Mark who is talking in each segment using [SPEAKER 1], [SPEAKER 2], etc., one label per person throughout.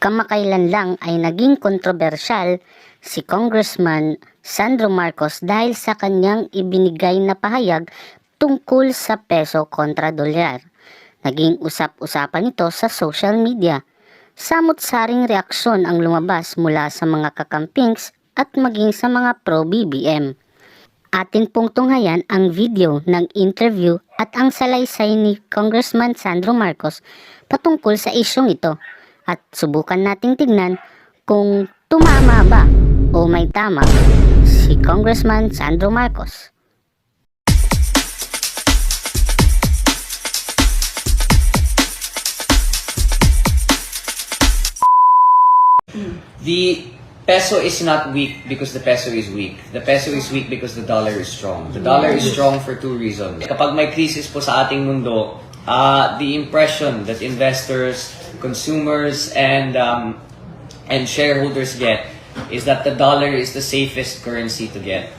[SPEAKER 1] Kamakailan lang ay naging kontrobersyal si Congressman Sandro dahil sa kanyang ibinigay na pahayag tungkol sa peso kontra dolyar. Naging usap-usapan ito sa social media. Samot-saring reaksyon ang lumabas mula sa mga kakampings at maging sa mga pro-BBM. Atin pong tunghayan ang video ng interview at ang salaysay ni Congressman Sandro patungkol sa isyong ito. At subukan nating tignan kung tumama ba o may tama si Congressman Sandro
[SPEAKER 2] The peso is not weak because the peso is weak. The peso is weak because the dollar is strong. The dollar is strong for two reasons. Kapag may crisis po sa ating mundo, the impression that investors, consumers, and shareholders get is that the dollar is the safest currency to get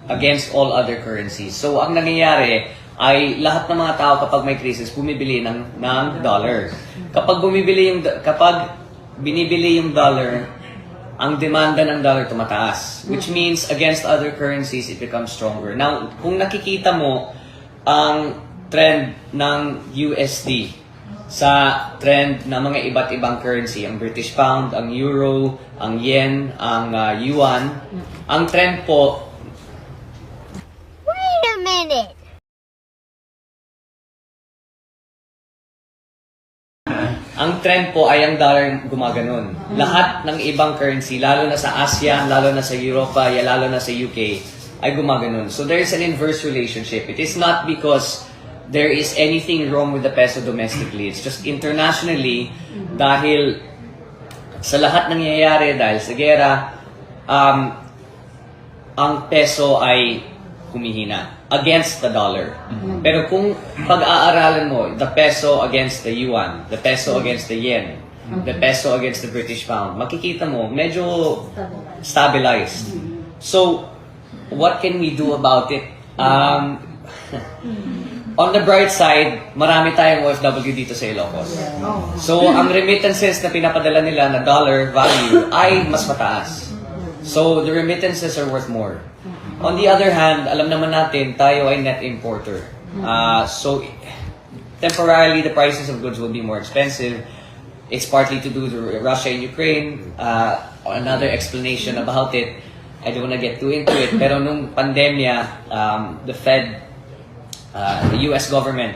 [SPEAKER 2] against all other currencies. So ang nangyayari ay lahat ng mga tao kapag may crisis bumibili ng dollar. Kapag binibili yung dollar, ang demanda ng dollar tumataas, which means against other currencies, it becomes stronger. Now, kung nakikita mo ang trend ng USD sa trend ng mga iba't ibang currency, ang British Pound, ang Euro, ang Yen, ang Yuan, ang trend po...
[SPEAKER 3] Wait a minute!
[SPEAKER 2] Ang trend po ay ang dollar gumaganon. Lahat ng ibang currency, lalo na sa ASEAN, lalo na sa Europa, lalo na sa UK, ay gumaganon. So there is an inverse relationship. It is not because there is anything wrong with the peso domestically. It's just internationally, dahil sa lahat nangyayari, dahil sa gera, ang peso ay humihina against the dollar. Pero kung pag-aaralan mo, the peso against the yuan, the peso against the yen, the peso against the British pound, makikita mo, medyo stabilized. So, what can we do about it? On the bright side, marami tayong OFW dito sa Ilocos. So, ang remittances na pinapadala nila na dollar value ay mas mataas. So, the remittances are worth more. On the other hand, alam naman natin, tayo ay net importer. So, temporarily, the prices of goods will be more expensive. It's partly to do with Russia and Ukraine. Another explanation about it, I don't want to get too into it, pero nung pandemya, the Fed, the US government,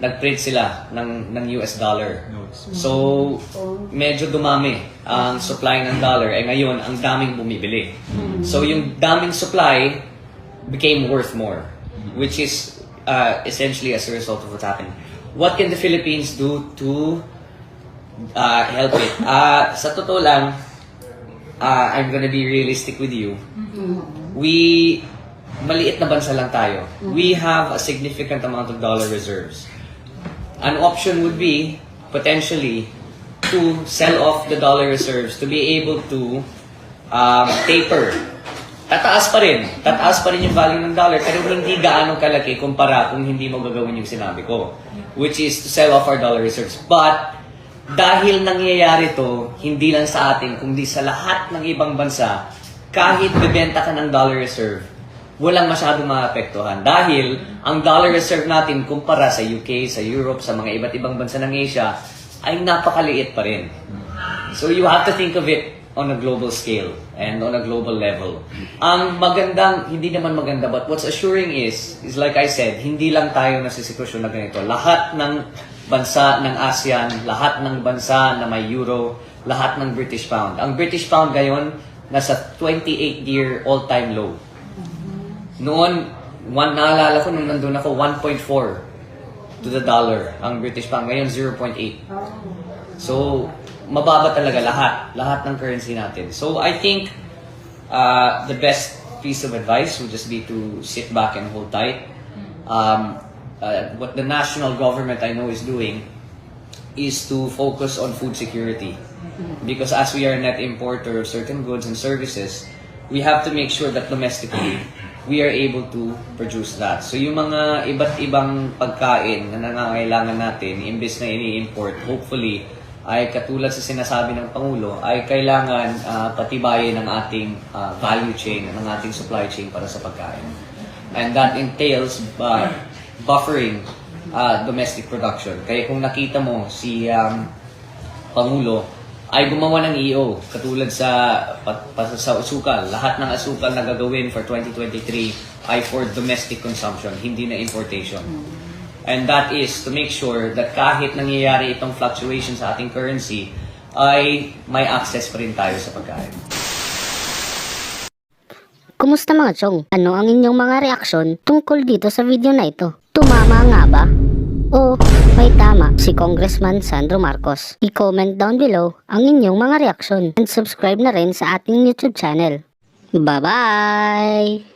[SPEAKER 2] nag-print sila ng US dollar. So, medyo dumami ang supply ng dollar. Ngayon, ang daming bumibili. So, yung daming supply became worth more, which is essentially as a result of what's happening. What can the Philippines do to help it? Sa totoo lang, I'm gonna be realistic with you. Maliit na bansa lang tayo. We have a significant amount of dollar reserves. An option would be, potentially, to sell off the dollar reserves to be able to taper. Tataas pa rin yung value ng dollar, pero hindi gaano kalaki kumpara kung hindi mo gagawin yung sinabi ko, which is to sell off our dollar reserves. But, dahil nangyayari to, hindi lang sa atin, kundi sa lahat ng ibang bansa, kahit bebenta ka ng dollar reserve, walang masyadong maapektuhan. Dahil, ang dollar reserve natin kumpara sa UK, sa Europe, sa mga iba't ibang bansa ng Asia, ay napakaliit pa rin. So, you have to think of it on a global scale and on a global level. Ang magandang, hindi naman maganda, but what's assuring is like I said, hindi lang tayo nasa sitwasyon na ganito. Lahat ng bansa ng ASEAN, lahat ng bansa na may euro, lahat ng British pound. Ang British pound ngayon, nasa 28-year all-time low. Noon, naalala ko nung nandun ako, 1.4 to the dollar ang British pound. Ngayon, 0.8. So, mababa talaga lahat ng currency natin. So, I think the best piece of advice would just be to sit back and hold tight. What the national government I know is doing is to focus on food security. Because as we are a net importer of certain goods and services, we have to make sure that domestically, we are able to produce that. So yung mga iba't ibang pagkain na nangangailangan natin, imbes na ini-import, hopefully, ay katulad sa sinasabi ng Pangulo, ay kailangan patibayin ng ating value chain, ng ating supply chain para sa pagkain. And that entails buffering domestic production. Kaya kung nakita mo si Pangulo ay gumawa ng EO, katulad sa asukal. Lahat ng asukal na gagawin for 2023 ay for domestic consumption, hindi na importation. And that is to make sure that kahit nangyayari itong fluctuation sa ating currency, ay may access pa rin tayo sa pagkain.
[SPEAKER 1] Kumusta mga chong? Ano ang inyong mga reaksyon tungkol dito sa video na ito? Tumama nga ba? O may tama si Congressman Sandro Marcos? I-comment down below ang inyong mga reaksyon and subscribe na rin sa ating YouTube channel. Bye-bye!